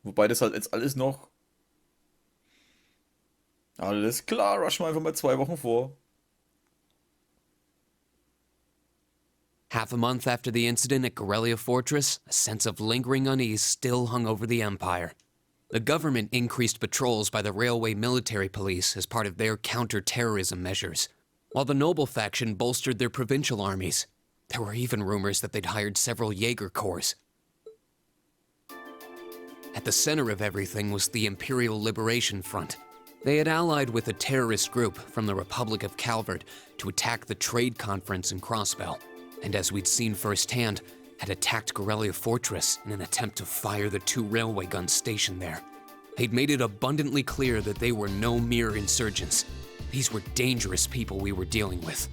Wobei das halt jetzt alles noch... Alles klar, rushen wir einfach mal 2 Wochen vor. Half a month after the incident at Corellia Fortress, a sense of lingering unease still hung over the Empire. The government increased patrols by the railway military police as part of their counter-terrorism measures, while the noble faction bolstered their provincial armies. There were even rumors that they'd hired several Jaeger corps. At the center of everything was the Imperial Liberation Front. They had allied with a terrorist group from the Republic of Calvert to attack the trade conference in Crossbell, and as we'd seen firsthand, had attacked Corellia Fortress in an attempt to fire the 2 railway guns stationed there. They'd made it abundantly clear that they were no mere insurgents. These were dangerous people we were dealing with.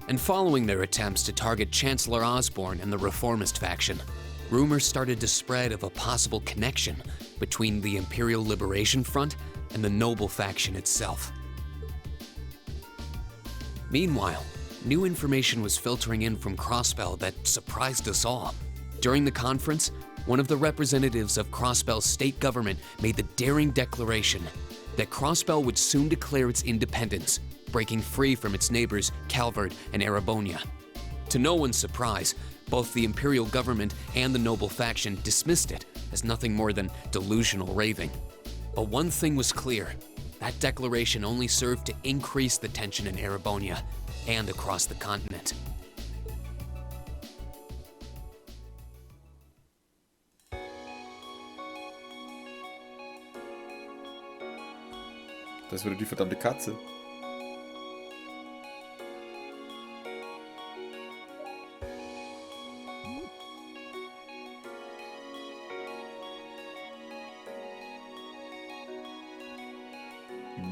And following their attempts to target Chancellor Osborne and the reformist faction, rumors started to spread of a possible connection between the Imperial Liberation Front and the noble faction itself. Meanwhile, new information was filtering in from Crossbell that surprised us all. During the conference, one of the representatives of Crossbell's state government made the daring declaration that Crossbell would soon declare its independence, breaking free from its neighbors Calvert and Erebonia. To no one's surprise, both the Imperial government and the noble faction dismissed it as nothing more than delusional raving. But one thing was clear: that declaration only served to increase the tension in Erebonia and across the continent. Das wird die verdammte Katze.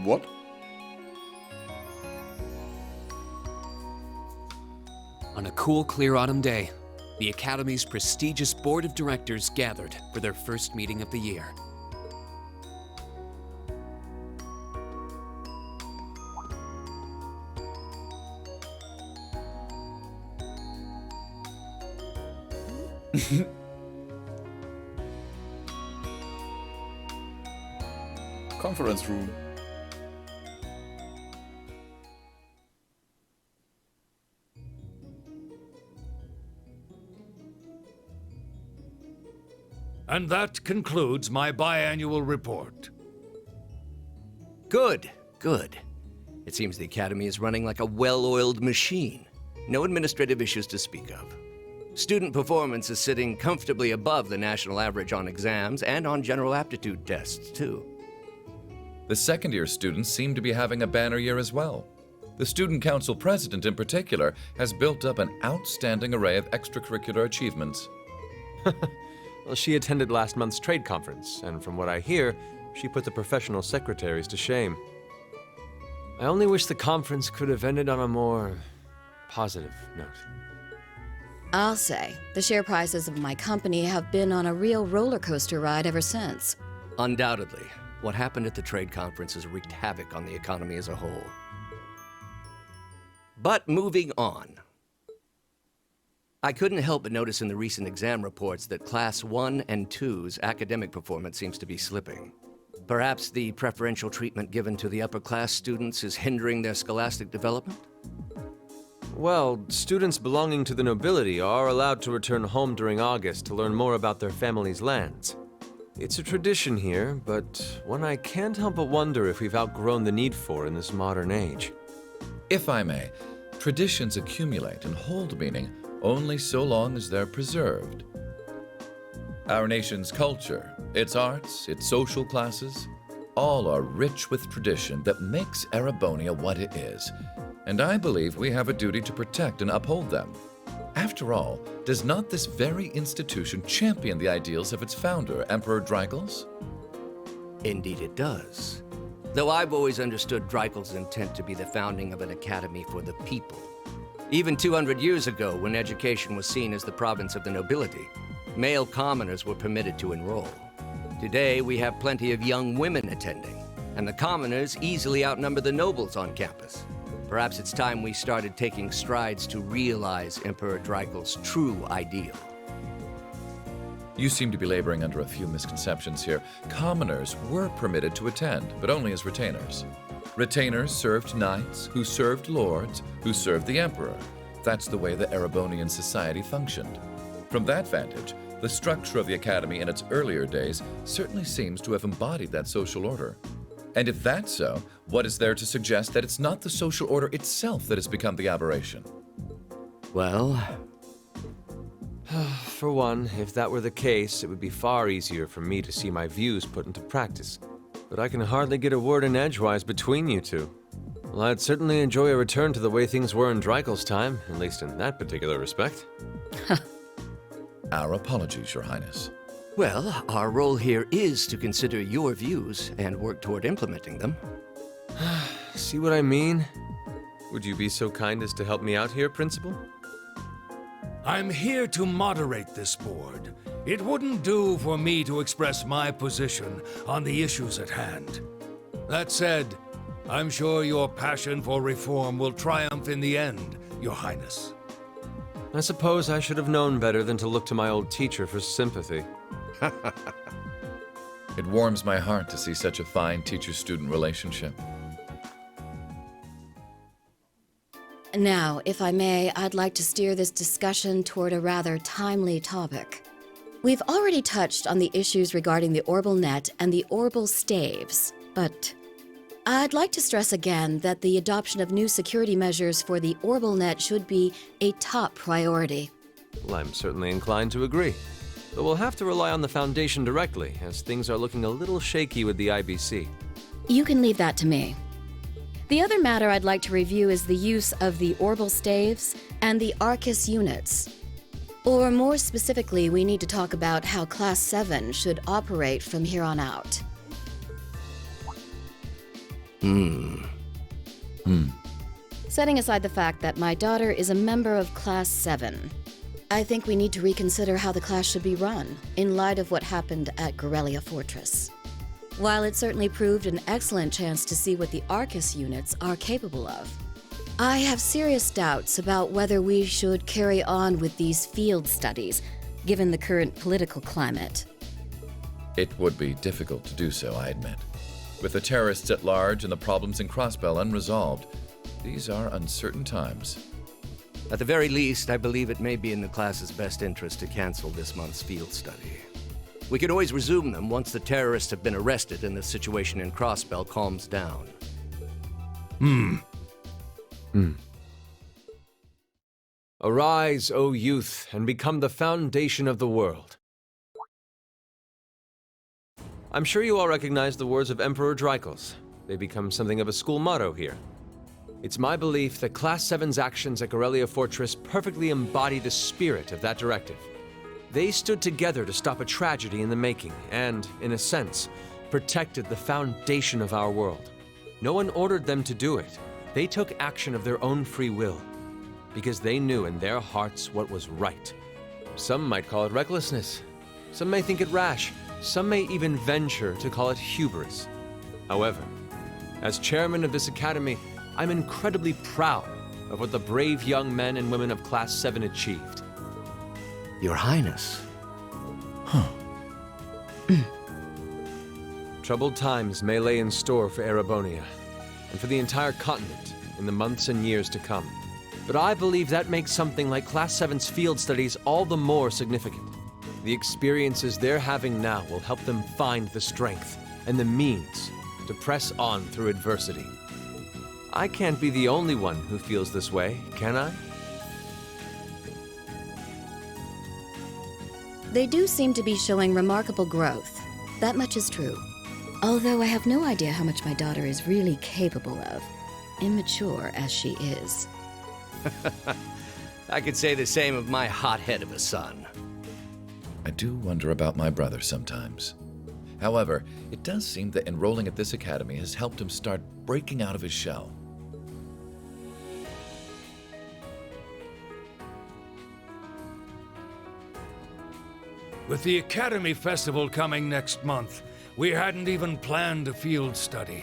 What? On a cool, clear autumn day, the Academy's prestigious board of directors gathered for their first meeting of the year. Conference room. And that concludes my biannual report. Good, good. It seems the Academy is running like a well-oiled machine. No administrative issues to speak of. Student performance is sitting comfortably above the national average on exams and on general aptitude tests, too. The second-year students seem to be having a banner year as well. The Student Council president, in particular, has built up an outstanding array of extracurricular achievements. Well, she attended last month's trade conference, and from what I hear, she put the professional secretaries to shame. I only wish the conference could have ended on a more positive note. I'll say, the share prices of my company have been on a real roller coaster ride ever since. Undoubtedly, what happened at the trade conference has wreaked havoc on the economy as a whole. But moving on. I couldn't help but notice in the recent exam reports that Class 1 and 2's academic performance seems to be slipping. Perhaps the preferential treatment given to the upper class students is hindering their scholastic development? Well, students belonging to the nobility are allowed to return home during August to learn more about their family's lands. It's a tradition here, but one I can't help but wonder if we've outgrown the need for in this modern age. If I may, traditions accumulate and hold meaning only so long as they're preserved. Our nation's culture, its arts, its social classes, all are rich with tradition that makes Erebonia what it is, and I believe we have a duty to protect and uphold them. After all, does not this very institution champion the ideals of its founder, Emperor Dreigels? Indeed it does. Though I've always understood Dreigel's intent to be the founding of an academy for the people. Even 200 years ago, when education was seen as the province of the nobility, male commoners were permitted to enroll. Today, we have plenty of young women attending, and the commoners easily outnumber the nobles on campus. Perhaps it's time we started taking strides to realize Emperor Dreigel's true ideal. You seem to be laboring under a few misconceptions here. Commoners were permitted to attend, but only as retainers. Retainers served knights, who served lords, who served the emperor. That's the way the Erebonian society functioned. From that vantage, the structure of the academy in its earlier days certainly seems to have embodied that social order. And if that's so, what is there to suggest that it's not the social order itself that has become the aberration? Well, For one, if that were the case, it would be far easier for me to see my views put into practice. But I can hardly get a word in edgewise between you two. Well, I'd certainly enjoy a return to the way things were in Dreikel's time, at least in that particular respect. Our apologies, Your Highness. well, our role here is to consider your views and work toward implementing them. See what I mean? Would you be so kind as to help me out here, Principal? I'm here to moderate this board. It wouldn't do for me to express my position on the issues at hand. That said, I'm sure your passion for reform will triumph in the end, Your Highness. I suppose I should have known better than to look to my old teacher for sympathy. It warms my heart to see such a fine teacher-student relationship. Now, if I may, I'd like to steer this discussion toward a rather timely topic. We've already touched on the issues regarding the Orbal net and the Orbal staves, but I'd like to stress again that the adoption of new security measures for the Orbal net should be a top priority. Well, I'm certainly inclined to agree. But we'll have to rely on the Foundation directly, as things are looking a little shaky with the IBC. You can leave that to me. The other matter I'd like to review is the use of the Orbal staves and the Arcus units. Or more specifically, we need to talk about how Class 7 should operate from here on out. Setting aside the fact that my daughter is a member of Class 7, I think we need to reconsider how the class should be run, in light of what happened at Guerrilla Fortress. While it certainly proved an excellent chance to see what the Arcus units are capable of, I have serious doubts about whether we should carry on with these field studies, given the current political climate. It would be difficult to do so, I admit. With the terrorists at large and the problems in Crossbell unresolved, these are uncertain times. At the very least, I believe it may be in the class's best interest to cancel this month's field study. We could always resume them once the terrorists have been arrested and the situation in Crossbell calms down. Arise, O youth, and become the foundation of the world. I'm sure you all recognize the words of Emperor Dreikel's. They become something of a school motto here. It's my belief that Class 7's actions at Guerrilla Fortress perfectly embody the spirit of that directive. They stood together to stop a tragedy in the making and, in a sense, protected the foundation of our world. No one ordered them to do it. They took action of their own free will, because they knew in their hearts what was right. Some might call it recklessness. Some may think it rash. Some may even venture to call it hubris. However, as chairman of this academy, I'm incredibly proud of what the brave young men and women of Class 7 achieved. Your Highness. Troubled times may lay in store for Erebonia, and for the entire continent in the months and years to come. But I believe that makes something like Class 7's field studies all the more significant. The experiences they're having now will help them find the strength and the means to press on through adversity. I can't be the only one who feels this way, can I? They do seem to be showing remarkable growth. That much is true. Although I have no idea how much my daughter is really capable of, immature as she is. I could say the same of my hothead of a son. I do wonder about my brother sometimes. However, it does seem that enrolling at this academy has helped him start breaking out of his shell. With the Academy Festival coming next month, we hadn't even planned a field study.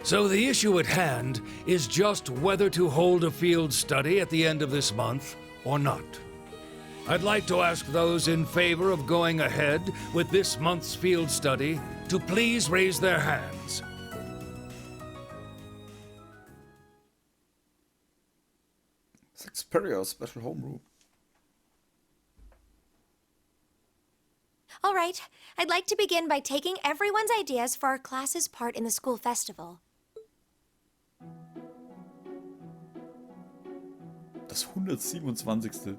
So the issue at hand is just whether to hold a field study at the end of this month or not. I'd like to ask those in favor of going ahead with this month's field study to please raise their hands. Superior Special Homeroom. All right, I'd like to begin by taking everyone's ideas for our class's part in the school festival. Das 127.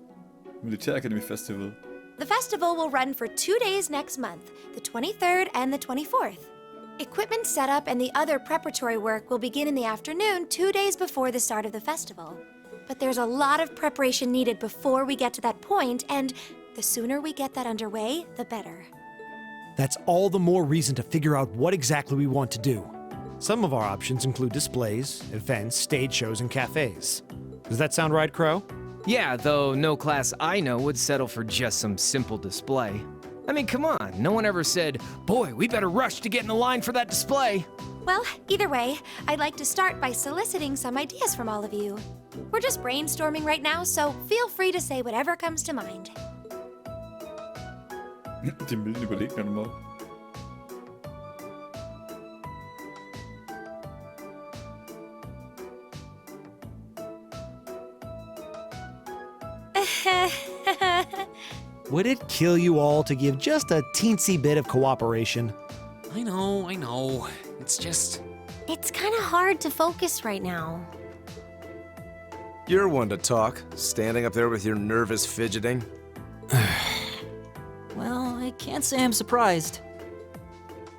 Militäracademy Festival. The festival will run for 2 days next month, the 23rd and the 24th. Equipment setup and the other preparatory work will begin in the afternoon 2 days before the start of the festival. But there's a lot of preparation needed before we get to that point, and the sooner we get that underway, the better. That's all the more reason to figure out what exactly we want to do. Some of our options include displays, events, stage shows, and cafes. Does that sound right, Crow? Yeah, though no class I know would settle for just some simple display. I mean, come on, no one ever said, boy, we better rush to get in the line for that display. Well, either way, I'd like to start by soliciting some ideas from all of you. We're just brainstorming right now, so feel free to say whatever comes to mind. Die Milden überlegen dann mal. Would it kill you all to give just a teensy bit of cooperation? I know. It's just... It's kind of hard to focus right now. You're one to talk, standing up there with your nervous fidgeting. Well, I can't say I'm surprised.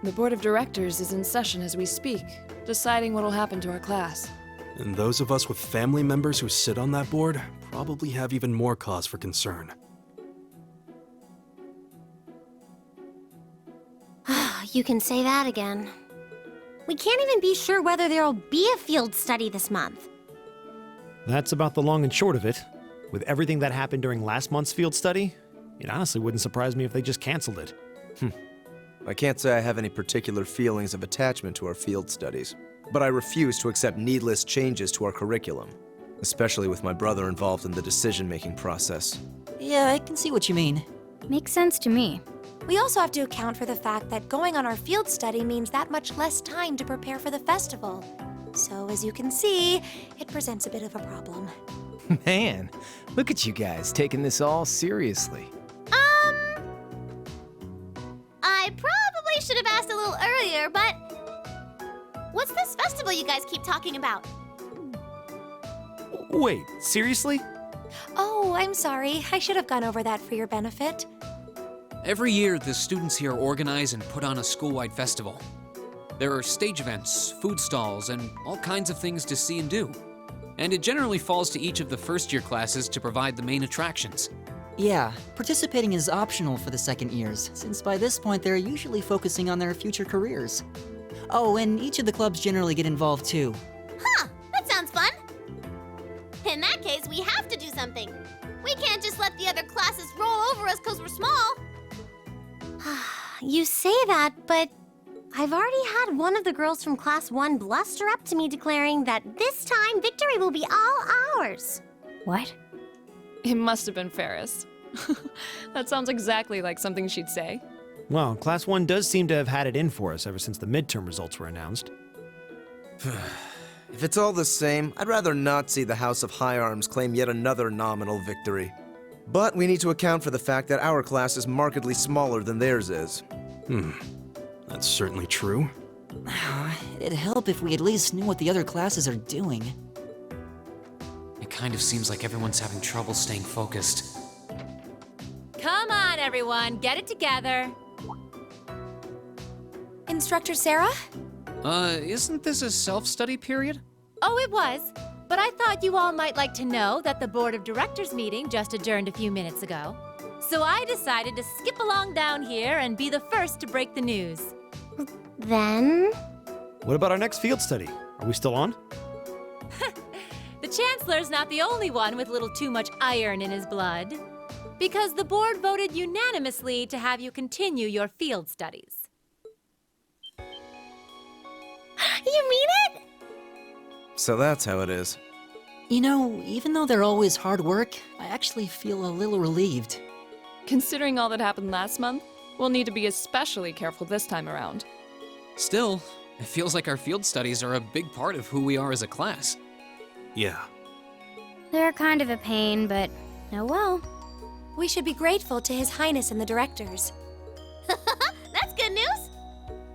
The board of directors is in session as we speak, deciding what'll happen to our class. And those of us with family members who sit on that board probably have even more cause for concern. You can say that again. We can't even be sure whether there'll be a field study this month. That's about the long and short of it. With everything that happened during last month's field study, it honestly wouldn't surprise me if they just canceled it. I can't say I have any particular feelings of attachment to our field studies, but I refuse to accept needless changes to our curriculum, especially with my brother involved in the decision-making process. Yeah, I can see what you mean. Makes sense to me. We also have to account for the fact that going on our field study means that much less time to prepare for the festival. So, as you can see, it presents a bit of a problem. Man, look at you guys taking this all seriously. I probably should have asked a little earlier, but what's this festival you guys keep talking about? Wait, seriously? Oh, I'm sorry. I should have gone over that for your benefit. Every year, the students here organize and put on a school-wide festival. There are stage events, food stalls, and all kinds of things to see and do. And it generally falls to each of the first-year classes to provide the main attractions. Yeah, participating is optional for the second years, since by this point they're usually focusing on their future careers. Oh, and each of the clubs generally get involved too. Huh, that sounds fun. In that case, we have to do something. We can't just let the other classes roll over us because we're small. You say that, but I've already had one of the girls from Class 1 bluster up to me declaring that this time victory will be all ours. What? It must have been Ferris. That sounds exactly like something she'd say. Well, Class 1 does seem to have had it in for us ever since the midterm results were announced. If it's all the same, I'd rather not see the House of High Arms claim yet another nominal victory. But we need to account for the fact that our class is markedly smaller than theirs is. That's certainly true. It'd help if we at least knew what the other classes are doing. It kind of seems like everyone's having trouble staying focused. Come on, everyone, get it together. Instructor Sarah? Isn't this a self-study period? Oh, it was. But I thought you all might like to know that the Board of Directors meeting just adjourned a few minutes ago. So I decided to skip along down here and be the first to break the news. Then? What about our next field study? Are we still on? The Chancellor's not the only one with a little too much iron in his blood. Because the board voted unanimously to have you continue your field studies. You mean it? So that's how it is. You know, even though they're always hard work, I actually feel a little relieved. Considering all that happened last month, we'll need to be especially careful this time around. Still, it feels like our field studies are a big part of who we are as a class. Yeah. They're kind of a pain, but oh well. We should be grateful to His Highness and the directors. That's good news.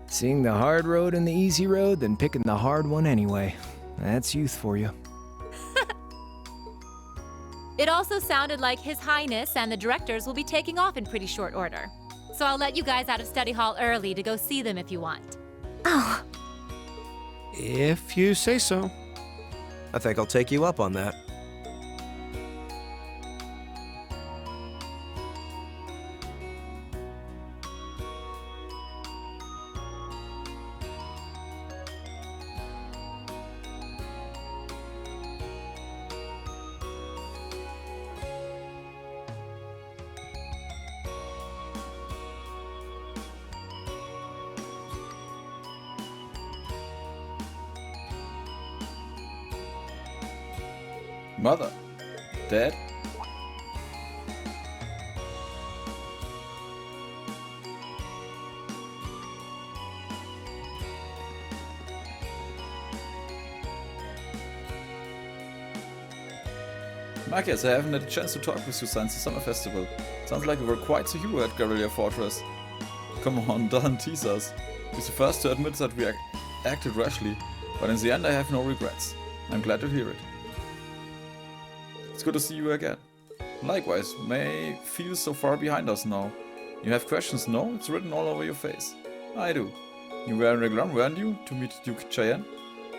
Seeing the hard road and the easy road, then picking the hard one anyway. That's youth for you. It also sounded like His Highness and the directors will be taking off in pretty short order. So I'll let you guys out of study hall early to go see them if you want. Oh, If you say so. I think I'll take you up on that. Mother. Dad. Marcus, I haven't had a chance to talk with you since the summer festival. Sounds like we were quite a hero at Guerrilla Fortress. Come on, don't tease us. You're the first to admit that we acted rashly, but in the end I have no regrets. I'm glad to hear it. It's good to see you again. Likewise, may feel so far behind us now. You have questions? No? It's written all over your face. I do. You were in Reglum, weren't you, to meet Duke Cheyenne?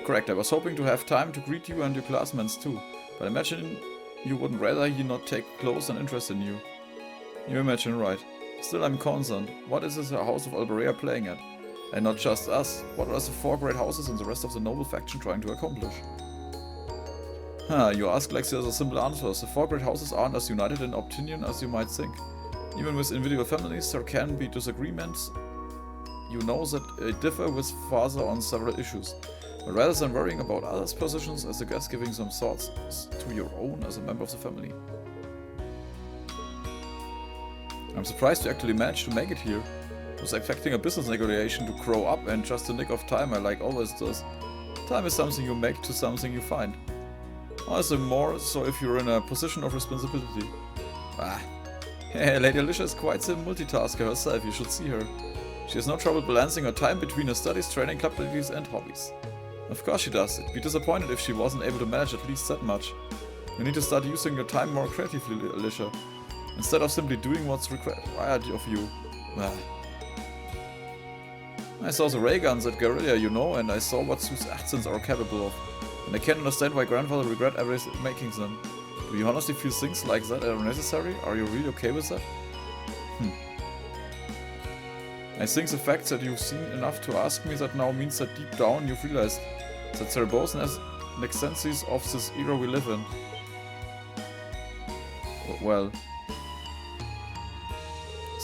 Correct, I was hoping to have time to greet you and your classmates too, but imagine you wouldn't rather he not take close an interest in you. You imagine right. Still I'm concerned. What is this House of Alberea playing at? And not just us. What are the 4 great houses and the rest of the noble faction trying to accomplish? You ask like there's a simple answer. The 4 great houses aren't as united in opinion as you might think. Even with individual families there can be disagreements. You know that they differ with father on several issues. But rather than worrying about others' positions, as a guest giving some thoughts to your own as a member of the family. I'm surprised you actually managed to make it here. I was expecting a business negotiation to grow up and just a nick of time like always does. Time is something you make to something you find. Also more so if you're in a position of responsibility. Lady Alicia is quite the multitasker herself, you should see her. She has no trouble balancing her time between her studies, training, club duties and hobbies. Of course she does. I'd be disappointed if she wasn't able to manage at least that much. You need to start using your time more creatively, Alicia, instead of simply doing what's required of you. I saw the ray guns at Guerrilla, you know, and I saw what those accents are capable of. And I can't understand why grandfather regret ever making them. Do you honestly feel things like that are necessary? Are you really okay with that? I think the fact that you've seen enough to ask me that now means that deep down you've realized that they're both an extensions of this era we live in. Well,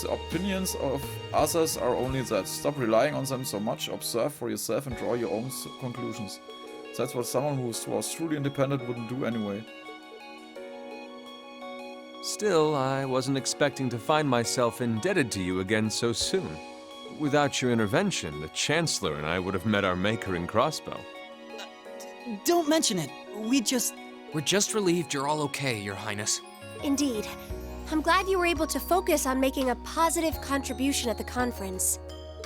the opinions of others are only that. Stop relying on them so much, observe for yourself and draw your own conclusions. That's what someone who was truly independent wouldn't do anyway. Still, I wasn't expecting to find myself indebted to you again so soon. Without your intervention, the Chancellor and I would have met our maker in Crossbell. Don't mention it. We're just relieved you're all okay, Your Highness. Indeed. I'm glad you were able to focus on making a positive contribution at the conference.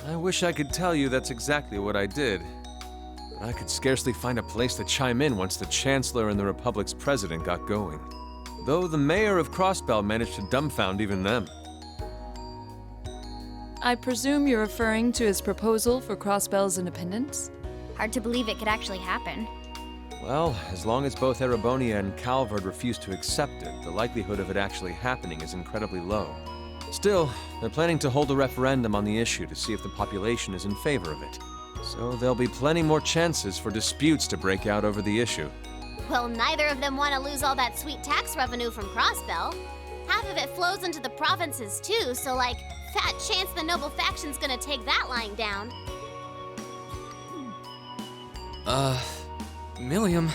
I wish I could tell you that's exactly what I did. But I could scarcely find a place to chime in once the Chancellor and the Republic's President got going. Though the Mayor of Crossbell managed to dumbfound even them. I presume you're referring to his proposal for Crossbell's independence? hard to believe it could actually happen. Well, as long as both Erebonia and Calvard refuse to accept it, the likelihood of it actually happening is incredibly low. Still, they're planning to hold a referendum on the issue to see if the population is in favor of it. So there'll be plenty more chances for disputes to break out over the issue. Well, neither of them want to lose all that sweet tax revenue from Crossbell. Half of it flows into the provinces too, so like, fat chance the noble faction's gonna take that lying down. Milliam.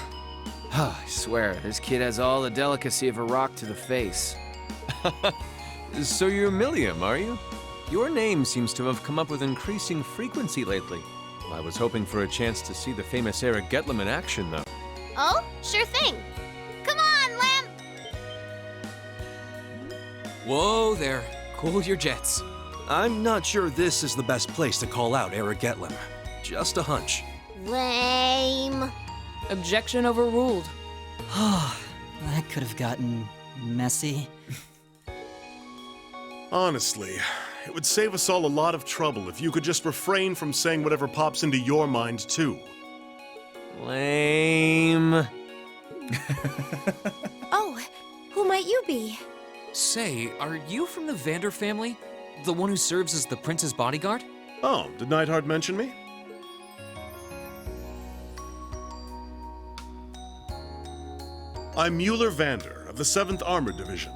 I swear, this kid has all the delicacy of a rock to the face. So you're Milliam, are you? Your name seems to have come up with increasing frequency lately. I was hoping for a chance to see the famous Eric Getlam in action, though. Oh, sure thing. Come on, Lamp! Whoa there. Cool your jets. I'm not sure this is the best place to call out Eric Getlam. Just a hunch. Lame. Objection overruled. That could have gotten messy. Honestly, it would save us all a lot of trouble if you could just refrain from saying whatever pops into your mind, too. Lame. Oh, who might you be? Say, are you from the Vander family? The one who serves as the prince's bodyguard? Oh, did Neidhart mention me? I'm Mueller Vander of the 7th Armored Division.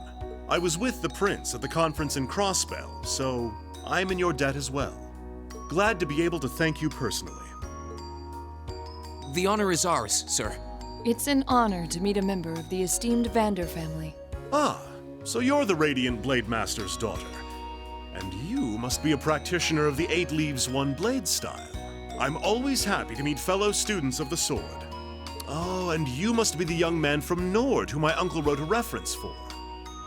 I was with the prince at the conference in Crossbell, so I'm in your debt as well. Glad to be able to thank you personally. The honor is ours, sir. It's an honor to meet a member of the esteemed Vander family. Ah, so you're the Radiant Blade Master's daughter. And you must be a practitioner of the 8 Leaves 1 Blade style. I'm always happy to meet fellow students of the sword. Oh, and you must be the young man from Nord who my uncle wrote a reference for.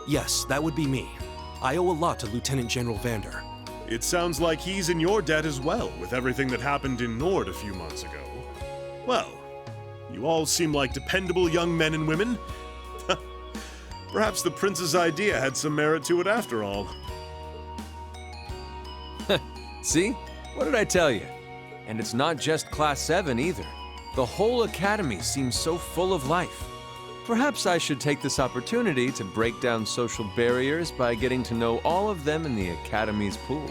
Yes, that would be me. I owe a lot to Lieutenant General Vander. It sounds like he's in your debt as well, with everything that happened in Nord a few months ago. Well, you all seem like dependable young men and women. Perhaps the prince's idea had some merit to it after all. See? What did I tell you? And it's not just Class 7 either. The whole academy seems so full of life. Perhaps I should take this opportunity to break down social barriers by getting to know all of them in the academy's pool.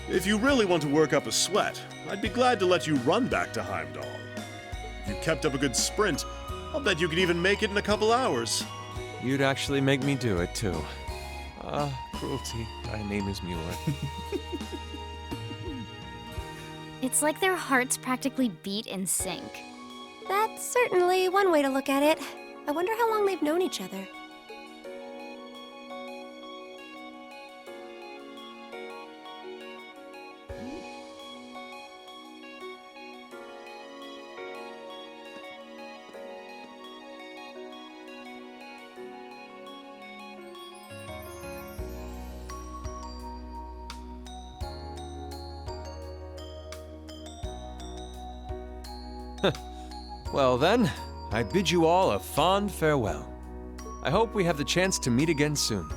If you really want to work up a sweat, I'd be glad to let you run back to Heimdall. If you kept up a good sprint, I'll bet you could even make it in a couple hours. You'd actually make me do it, too. Cruelty. My name is Mueller. It's like their hearts practically beat in sync. That's certainly one way to look at it. I wonder how long they've known each other. Well then, I bid you all a fond farewell. I hope we have the chance to meet again soon.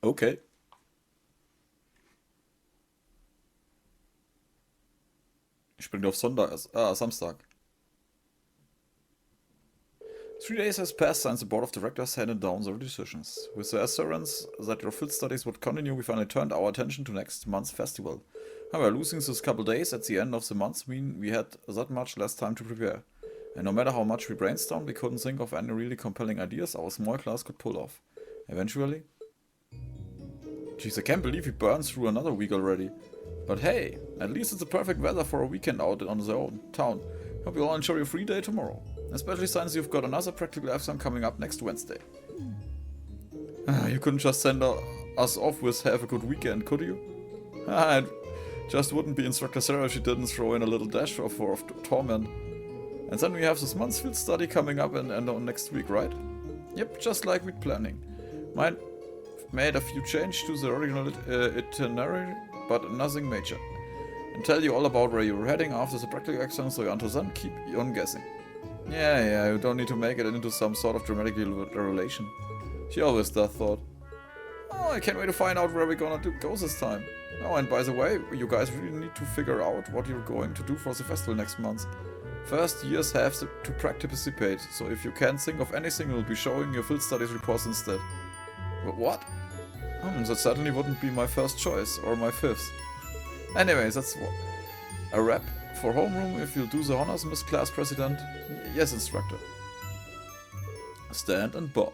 Okay. Ich springe auf Samstag. 3 days has passed since the board of directors handed down their decisions. With the assurance that your field studies would continue, we finally turned our attention to next month's festival. However, losing those couple days at the end of the month mean we had that much less time to prepare. And no matter how much we brainstormed, we couldn't think of any really compelling ideas our small class could pull off. Eventually... Jeez, I can't believe we burned through another week already. But hey, at least it's the perfect weather for a weekend out on the own town. Hope you all enjoy your free day tomorrow. Especially since you've got another practical exam coming up next Wednesday. You couldn't just send us off with have a good weekend, could you? It just wouldn't be Instructor Sarah if she didn't throw in a little dash of torment. And then we have this month's field study coming up and next week, right? Yep, just like we'd planning. Made a few changes to the original itinerary, but nothing major. And tell you all about where you're heading after the practical exam, so until then, keep on guessing. Yeah, you don't need to make it into some sort of dramatic relation. She always does, thought. Oh, I can't wait to find out where we're gonna go this time. Oh, and by the way, you guys really need to figure out what you're going to do for the festival next month. First years have to participate, so if you can't think of anything, we'll be showing your field studies reports instead. But what? That certainly wouldn't be my first choice, or my fifth. Anyways, that's a wrap for homeroom. If you'll do the honors, Miss Class President. Yes, Instructor. Stand and bow.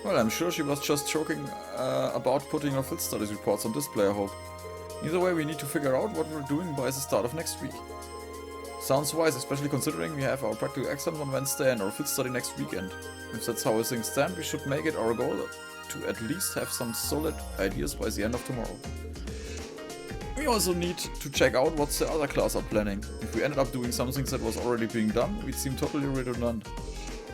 Well, I'm sure she was just joking about putting her field studies reports on display, I hope. Either way, we need to figure out what we're doing by the start of next week. Sounds wise, especially considering we have our practical exams on Wednesday and our field study next weekend. If that's how things stand, we should make it our goal to at least have some solid ideas by the end of tomorrow. We also need to check out what the other class are planning. If we ended up doing something that was already being done, we'd seem totally redundant.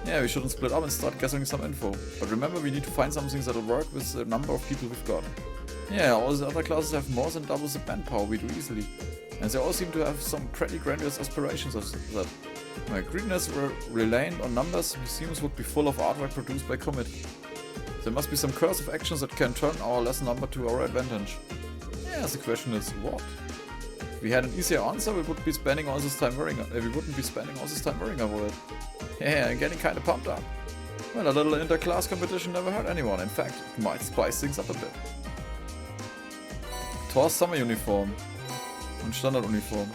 Yeah, we shouldn't split up and start gathering some info. But remember, we need to find something that'll work with the number of people we've got. Yeah, all the other classes have more than double the manpower we do easily. And they all seem to have some pretty grandiose aspirations of that. My greediness reliant on numbers museums would be full of artwork produced by committee. There must be some curse of actions that can turn our less number to our advantage. Yeah, the question is, what? If we had an easier answer, we wouldn't be spending all this time worrying about it. Yeah, I'm getting kinda pumped up. Well, a little inter-class competition never hurt anyone. In fact, it might spice things up a bit. Thors Sommeruniform und Standarduniform.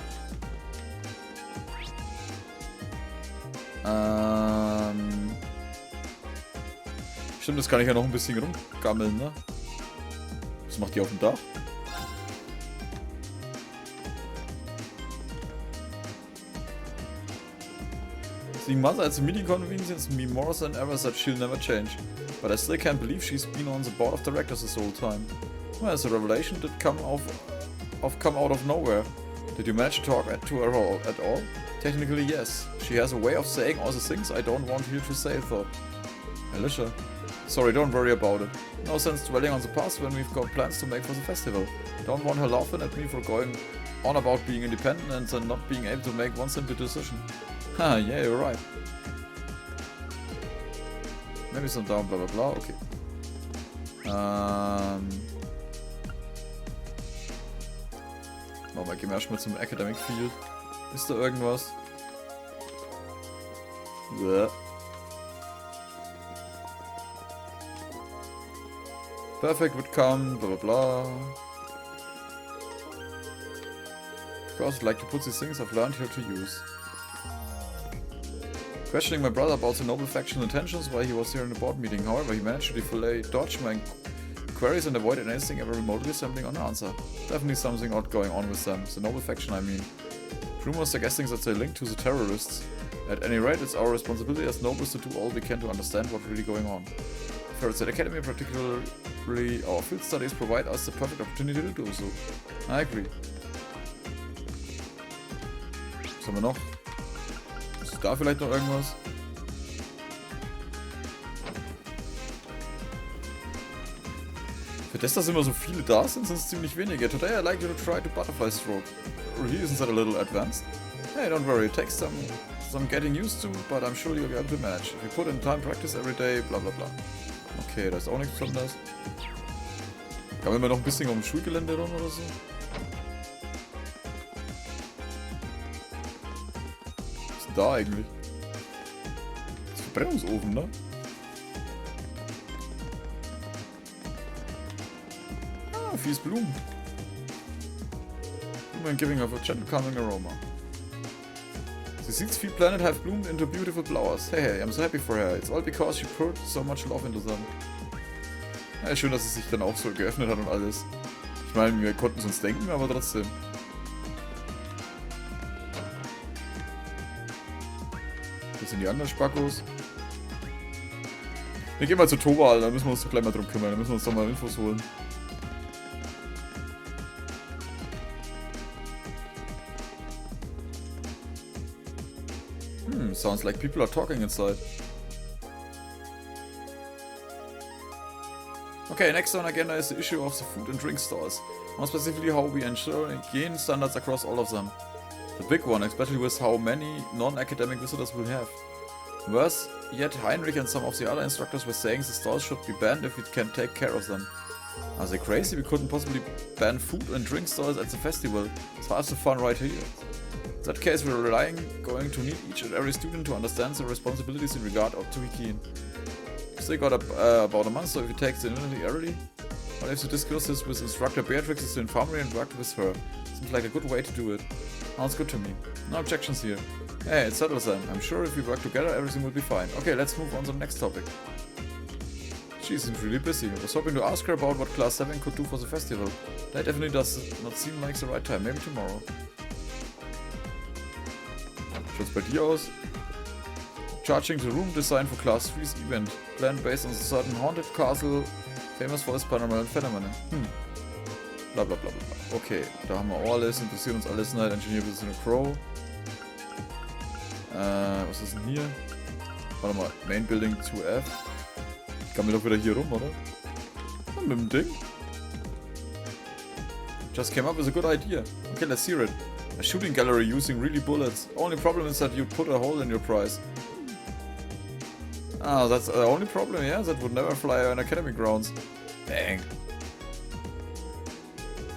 Stimmt, das kann ich ja noch ein bisschen rumgammeln, ne? Was macht die auf dem Dach? The mother at the meeting convenes me more than ever that she'll never change. But I still can't believe she's been on the board of directors this whole time. Well, the revelation did come out of nowhere. Did you manage to talk to her at all? Technically, yes. She has a way of saying all the things I don't want you to say, thought. Alicia. Sorry, don't worry about it. No sense dwelling on the past when we've got plans to make for the festival. Don't want her laughing at me for going on about being independent and then not being able to make one simple decision. Ha, yeah, you're right. Maybe some down, blah blah blah, okay. Mal gehen wir erstmal zum Academic Field. Ist da irgendwas? Bäh. Perfect would come, blah blah blah. Of course, I'd like to put these things I've learned here to use. Questioning my brother about the noble factional intentions while he was here in the board meeting. However, he managed to dodge my queries and avoided anything ever remotely resembling an answer. Definitely something odd going on with them. The noble faction, I mean. Rumors suggesting that they link to the terrorists. At any rate, it's our responsibility as nobles to do all we can to understand what's really going on. For the Academy, particularly our field studies, provide us the perfect opportunity to do so. I agree. Was haben wir noch? Ist da vielleicht noch irgendwas? Für das, dass immer so viele da sind, sind es ziemlich wenige. Today I'd like you to try to butterfly stroke. Really, isn't that a little advanced? Hey, don't worry, it takes some getting used to, but I'm sure you'll be able to manage. If you put in time, practice every day, bla bla bla. Okay, da ist auch nichts Besonderes. Kann man noch ein bisschen um das Schulgelände rum oder so? Was ist denn da eigentlich? Das ist ein Verbrennungsofen, ne? Ah, fies Blumen. Women giving off a gentle calming aroma. The seeds feed planet have bloomed into beautiful flowers. Hey, I'm so happy for her. It's all because she poured so much love into them. Ja, schön, dass es sich dann auch so geöffnet hat und alles. Ich meine, wir konnten es uns denken, aber trotzdem. Das sind die anderen Spackos. Wir gehen mal zu Towa, da müssen wir uns doch gleich mal drum kümmern. Da müssen wir uns doch mal Infos holen. Sounds like people are talking inside. Okay, next on agenda is the issue of the food and drink stalls. More specifically, how we ensure hygiene standards across all of them. The big one, especially with how many non-academic visitors we'll have. Worse yet, Heinrich and some of the other instructors were saying the stalls should be banned if we can take care of them. Are they crazy? We couldn't possibly ban food and drink stalls at the festival. It's half the fun right here. In that case, we're going to need each and every student to understand their responsibilities in regard to hygiene. Still got about a month, so if you take the initiative early, I'll have to discuss this with instructor Beatrix at the infirmary and work with her. Seems like a good way to do it. Sounds good to me. No objections here. Hey, it's settled then. I'm sure if we work together, everything will be fine. Okay, let's move on to the next topic. She seems really busy. I was hoping to ask her about what Class 7 could do for the festival. That definitely does not seem like the right time. Maybe tomorrow. Schaut's bei dir aus? Charging the room design for Class 3's event. Planned based on a certain haunted castle famous for its paranormal phenomena. Bla bla bla bla. Okay, da haben wir auch alles. Interessiert uns alles. Night Engineer vs. Crow. Was ist denn hier? Warte mal. Main Building 2F. Ich kann mir doch wieder hier rum, oder? Und mit dem Ding. Just came up with a good idea. Okay, let's hear it. A shooting gallery using really bullets. Only problem is that you put a hole in your prize. Ah, that's the only problem, yeah? That would never fly on academy grounds. Dang.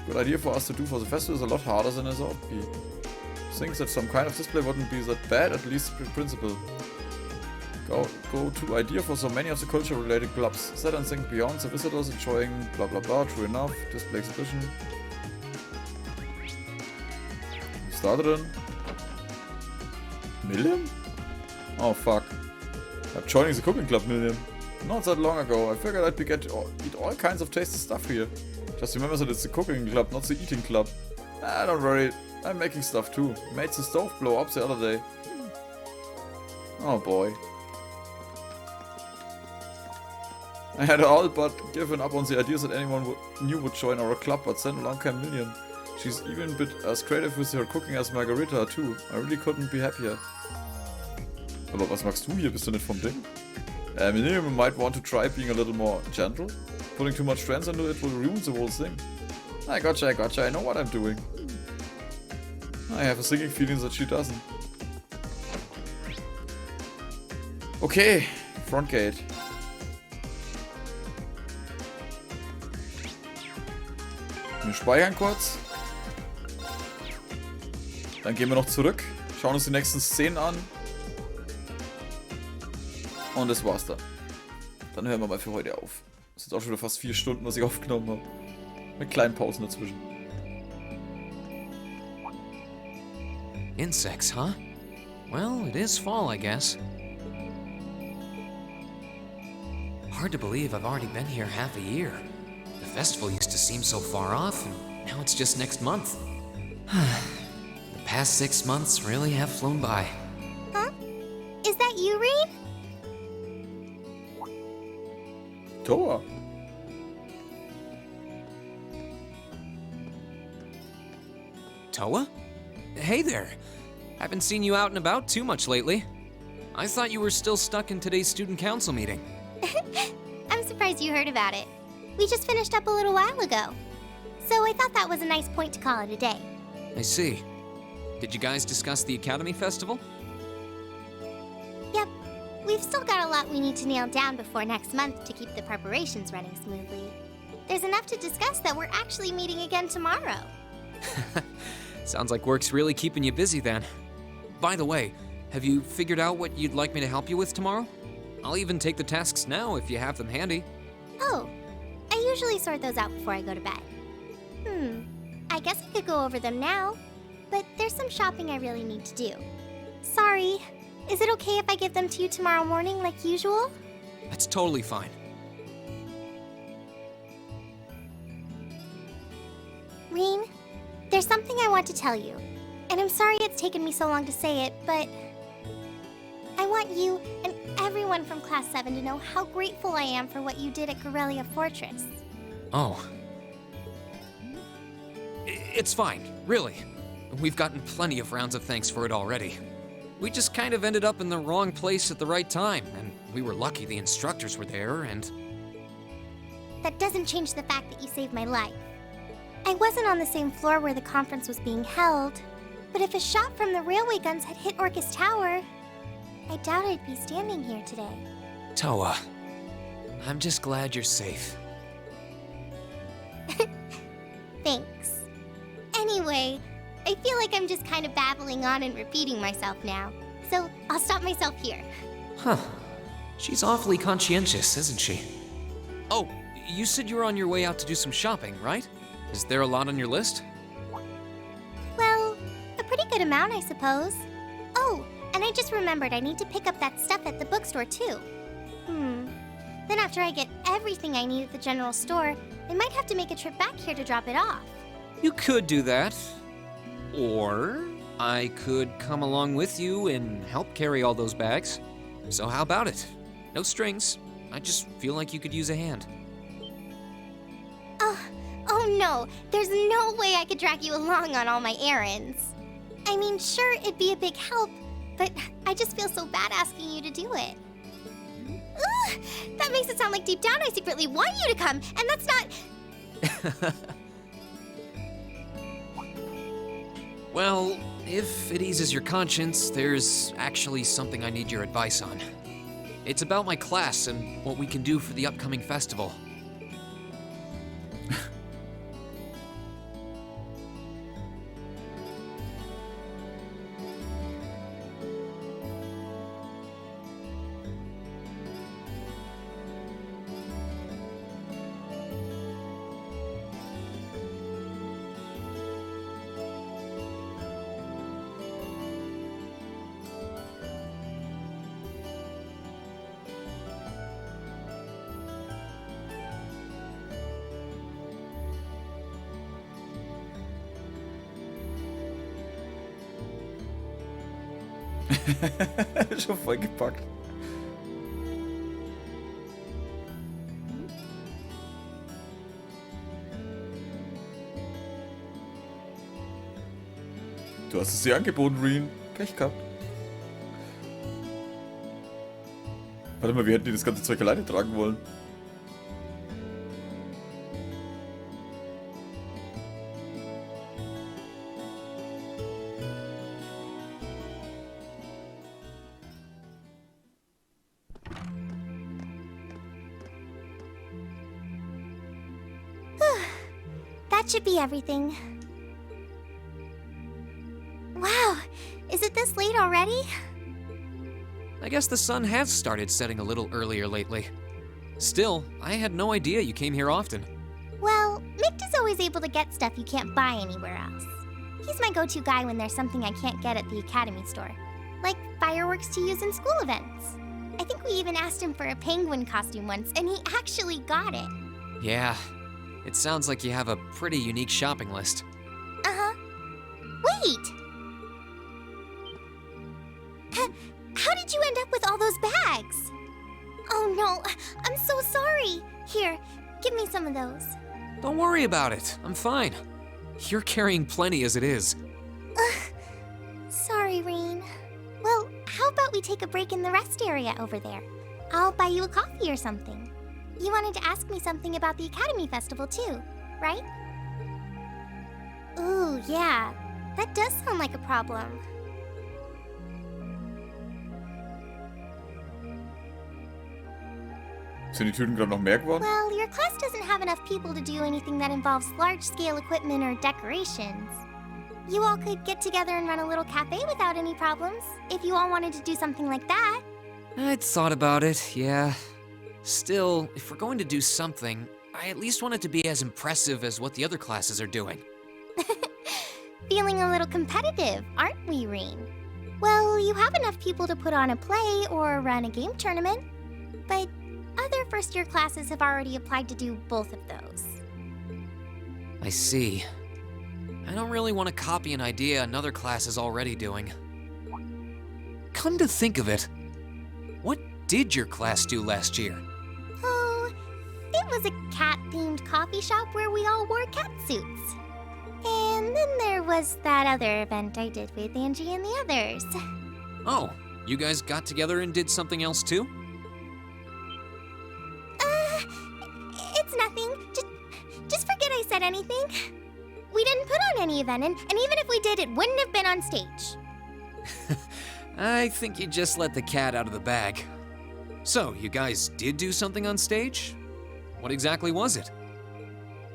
Good idea for us to do for the festival is a lot harder than I thought it would be. Thinks that some kind of display wouldn't be that bad, at least in principle. Go to idea for so many of the culture related clubs. Set and think beyond the visitors enjoying blah blah blah, true enough, display exhibition. Started in million? Oh fuck. I'm joining the cooking club million. Not that long ago. I figured I'd eat all kinds of tasty stuff here. Just remember that it's the cooking club, not the eating club. Ah, don't worry. I'm making stuff too. Made the stove blow up the other day. Oh boy. I had all but given up on the ideas that anyone knew would join our club, but then along came Million. She's even a bit as creative with her cooking as Margarita too. I really couldn't be happier. Aber was magst du hier? Bist du nicht vom Ding? Million might want to try being a little more gentle. Putting too much strength into it will ruin the whole thing. I gotcha, I know what I'm doing. I have a sinking feeling that she doesn't. Okay, front gate. Wir speichern kurz. Dann gehen wir noch zurück, schauen uns die nächsten Szenen an. Und das war's dann. Dann hören wir mal für heute auf. Das sind auch schon wieder fast 4 Stunden, was ich aufgenommen habe. Mit kleinen Pausen dazwischen. Insects, huh? Well, it is fall, I guess. Hard to believe I've already been here half a year. The festival used to seem so far off, and now it's just next month. The past 6 months really have flown by. Huh? Is that you, Rean? Towa. Towa? Hey there. Haven't seen you out and about too much lately. I thought you were still stuck in today's student council meeting. I'm surprised you heard about it. We just finished up a little while ago. So I thought that was a nice point to call it a day. I see. Did you guys discuss the Academy Festival? Yep. We've still got a lot we need to nail down before next month to keep the preparations running smoothly. There's enough to discuss that we're actually meeting again tomorrow. Sounds like work's really keeping you busy then. By the way, have you figured out what you'd like me to help you with tomorrow? I'll even take the tasks now if you have them handy. Oh, I usually sort those out before I go to bed. I guess I could go over them now, but there's some shopping I really need to do. Sorry, is it okay if I give them to you tomorrow morning like usual? That's totally fine. Rean, there's something I want to tell you, and I'm sorry it's taken me so long to say it, but I want you and everyone from Class 7 to know how grateful I am for what you did at Gampelay Fortress. Oh. It's fine, really. We've gotten plenty of rounds of thanks for it already. We just kind of ended up in the wrong place at the right time, and we were lucky the instructors were there, and... That doesn't change the fact that you saved my life. I wasn't on the same floor where the conference was being held, but if a shot from the railway guns had hit Orcus Tower, I doubt I'd be standing here today. Towa, I'm just glad you're safe. Thanks. Anyway, I feel like I'm just kind of babbling on and repeating myself now, so I'll stop myself here. Huh. She's awfully conscientious, isn't she? Oh, you said you were on your way out to do some shopping, right? Is there a lot on your list? Well, a pretty good amount, I suppose. Oh, and I just remembered I need to pick up that stuff at the bookstore, too. Then after I get everything I need at the general store, I might have to make a trip back here to drop it off. You could do that. Or I could come along with you and help carry all those bags. So how about it? No strings. I just feel like you could use a hand. Oh no, there's no way I could drag you along on all my errands. I mean, sure, it'd be a big help, but I just feel so bad asking you to do it. Ugh, that makes it sound like deep down I secretly want you to come, and that's not... Well, if it eases your conscience, there's actually something I need your advice on. It's about my class and what we can do for the upcoming festival. Schon voll gepackt. Du hast es dir angeboten, Rean. Pech gehabt. Warte mal, wir hätten die das ganze Zeug alleine tragen wollen. That should be everything. Wow, is it this late already? I guess the sun has started setting a little earlier lately. Still, I had no idea you came here often. Well, Mick is always able to get stuff you can't buy anywhere else. He's my go-to guy when there's something I can't get at the Academy store, like fireworks to use in school events. I think we even asked him for a penguin costume once, and he actually got it. Yeah, it sounds like you have a pretty unique shopping list. Uh-huh. Wait! How did you end up with all those bags? Oh no, I'm so sorry. Here, give me some of those. Don't worry about it, I'm fine. You're carrying plenty as it is. Sorry, Rean. Well, how about we take a break in the rest area over there? I'll buy you a coffee or something. You wanted to ask me something about the Academy Festival too, right? Ooh, yeah. That does sound like a problem. Sind die Tüten gerade noch mehr geworden? Well, your class doesn't have enough people to do anything that involves large-scale equipment or decorations. You all could get together and run a little cafe without any problems, if you all wanted to do something like that. I'd thought about it, yeah. Still, if we're going to do something, I at least want it to be as impressive as what the other classes are doing. Feeling a little competitive, aren't we, Rean? Well, you have enough people to put on a play or run a game tournament, but other first-year classes have already applied to do both of those. I see. I don't really want to copy an idea another class is already doing. Come to think of it, what did your class do last year? Oh, it was a cat-themed coffee shop where we all wore cat suits. And then there was that other event I did with Angie and the others. Oh, you guys got together and did something else too? It's nothing. Just forget I said anything. We didn't put on any event, and even if we did, it wouldn't have been on stage. I think you just let the cat out of the bag. So, you guys did do something on stage? What exactly was it?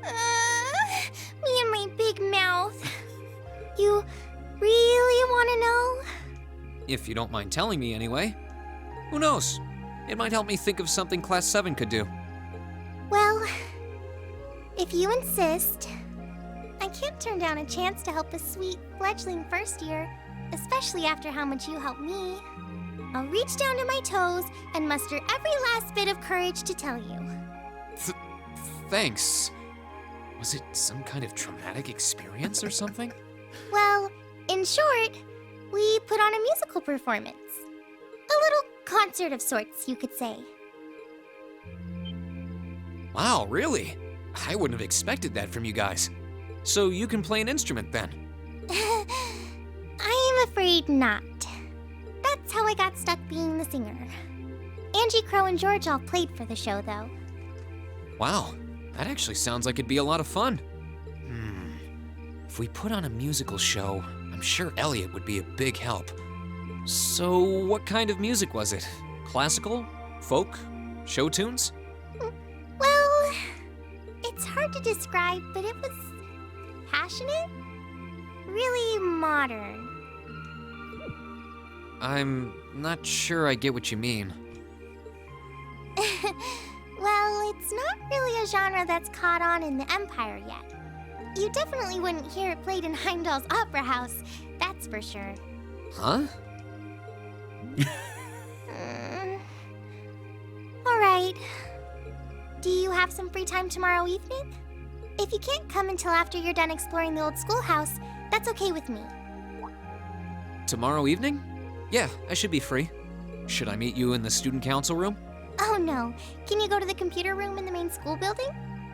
Me and my big mouth. You really want to know? If you don't mind telling me anyway. Who knows? It might help me think of something Class 7 could do. Well, if you insist, I can't turn down a chance to help a sweet, fledgling first year, especially after how much you helped me. I'll reach down to my toes and muster every last bit of courage to tell you. thanks. Was it some kind of traumatic experience or something? Well, in short, we put on a musical performance. A little concert of sorts, you could say. Wow, really? I wouldn't have expected that from you guys. So you can play an instrument then? I am afraid not. That's how I got stuck being the singer. Angie, Crow, and George all played for the show, though. Wow, that actually sounds like it'd be a lot of fun. If we put on a musical show, I'm sure Elliot would be a big help. So what kind of music was it? Classical? Folk? Show tunes? Well, it's hard to describe, but it was passionate. Really modern. I'm not sure I get what you mean. Well, it's not really a genre that's caught on in the Empire yet. You definitely wouldn't hear it played in Heimdall's Opera House, that's for sure. Huh? Alright. Do you have some free time tomorrow evening? If you can't come until after you're done exploring the old schoolhouse, that's okay with me. Tomorrow evening? Yeah, I should be free. Should I meet you in the student council room? Oh no. Can you go to the computer room in the main school building?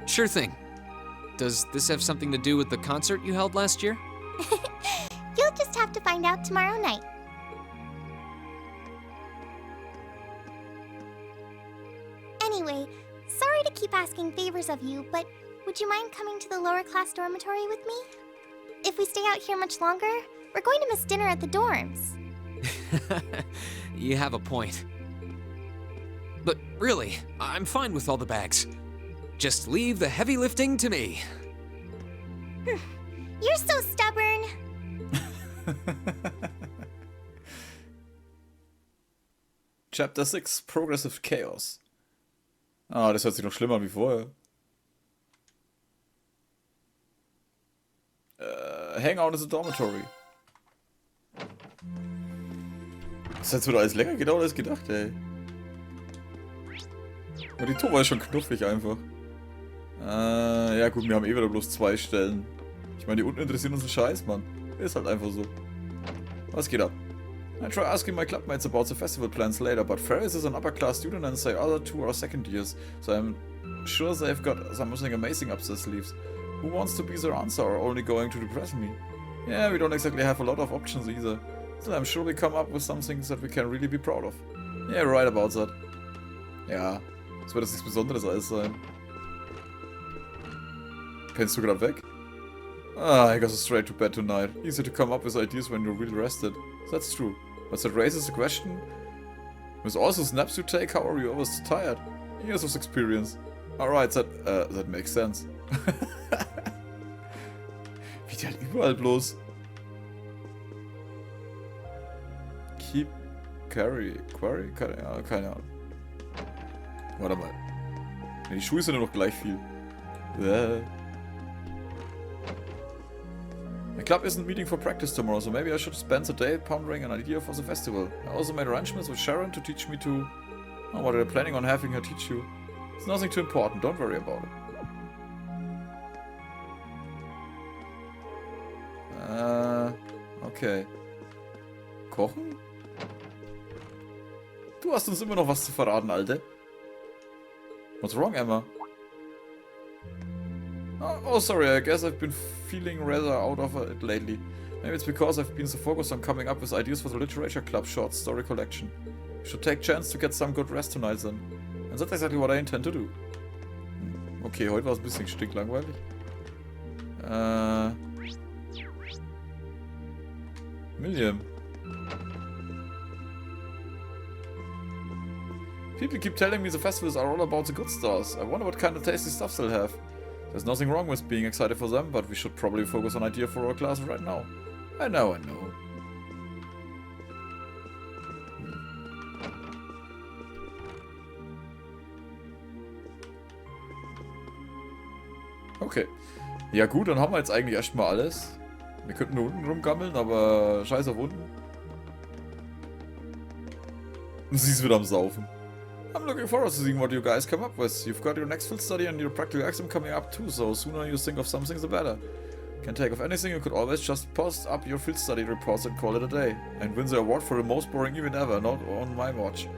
Sure thing. Does this have something to do with the concert you held last year? You'll just have to find out tomorrow night. Anyway, sorry to keep asking favors of you, but would you mind coming to the lower class dormitory with me? If we stay out here much longer, we're going to miss dinner at the dorms. You have a point. But really, I'm fine with all the bags. Just leave the heavy lifting to me. You're so stubborn. Chapter 6, Progressive Chaos. Ah, das hört sich noch schlimmer an wie vorher. Hang out in the dormitory. Das hat wieder alles länger gedauert als gedacht, ey. Aber die Towa ist schon knuffig einfach. Ja gut, wir haben eh wieder bloß 2 Stellen. Ich meine, die unten interessieren uns einen Scheiß, Mann. Ist halt einfach so. Was geht ab? I try asking my clubmates about the festival plans later, but Ferris is an upper class student and the other 2 are second years, so I'm sure they've got something amazing up their sleeves. Who wants to be their answer or only going to depress me? Yeah, we don't exactly have a lot of options either, so I'm sure we come up with some things that we can really be proud of. Yeah, right about that. Ja, das wird jetzt nichts Besonderes alles sein. Pennst du gerade weg? Ah, I got straight to bed tonight. Easy to come up with ideas when you're really rested. That's true. But that raises the question. With all the naps you take, how are you always so tired? Years of experience. Alright, that makes sense. Wie die halt überall bloß. Keep Query? Keine Ahnung. Warte mal. Ne, die Schuhe sind ja noch gleich viel. My club isn't meeting for practice tomorrow, so maybe I should spend the day pondering an idea for the festival. I also made arrangements with Sharon to teach me to... Oh, what are they planning on having her teach you? It's nothing too important, don't worry about it. Okay. Kochen? Du hast uns immer noch was zu verraten, Alte. What's wrong, Emma? Oh, sorry, I guess I've been feeling rather out of it lately. Maybe it's because I've been so focused on coming up with ideas for the Literature Club short story collection. Should take chance to get some good rest tonight then. And that's exactly what I intend to do. Okay, heute war es ein bisschen stinklangweilig. William. People keep telling me the festivals are all about the good stars. I wonder what kind of tasty stuff they'll have. There's nothing wrong with being excited for them, but we should probably focus on idea for our class right now. I know. Okay. Ja gut, dann haben wir jetzt eigentlich erstmal alles. Wir könnten nur unten rumgammeln, aber scheiß auf unten. Und sie ist wieder am Saufen. I'm looking forward to seeing what you guys come up with. You've got your next field study and your practical exam coming up too, so sooner you think of something the better. Can't take off anything, you could always just post up your field study reports and call it a day. And win the award for the most boring event ever, not on my watch.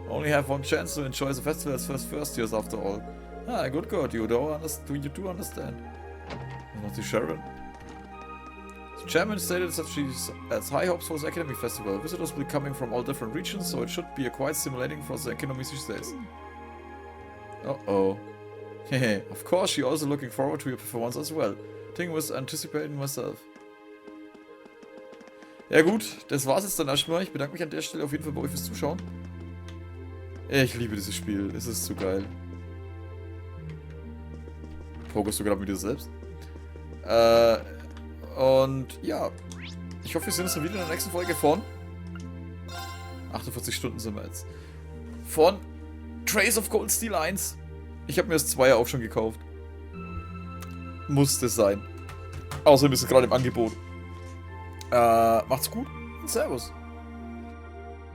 Only have one chance to enjoy the festival as first years after all. Ah, good, you do understand. Not the Sharon. The chairman stated that she has high hopes for the Academy Festival. Visitors will be coming from all different regions, so it should be quite stimulating for the Academy these days. Uh-oh. Hehe, of course, she also looking forward to your performance as well. Thing was anticipating myself. Ja gut, das war's jetzt dann erstmal. Ich bedanke mich an der Stelle auf jeden Fall bei euch fürs Zuschauen. Ich liebe dieses Spiel, es ist zu geil. Pokerst du gerade mit dir selbst? Und ja, ich hoffe, wir sehen uns dann wieder in der nächsten Folge von 48 Stunden sind wir jetzt. Von Trace of Cold Steel 1. Ich habe mir das 2er auch schon gekauft. Muss das sein. Außerdem ist es gerade im Angebot. Macht's gut und Servus.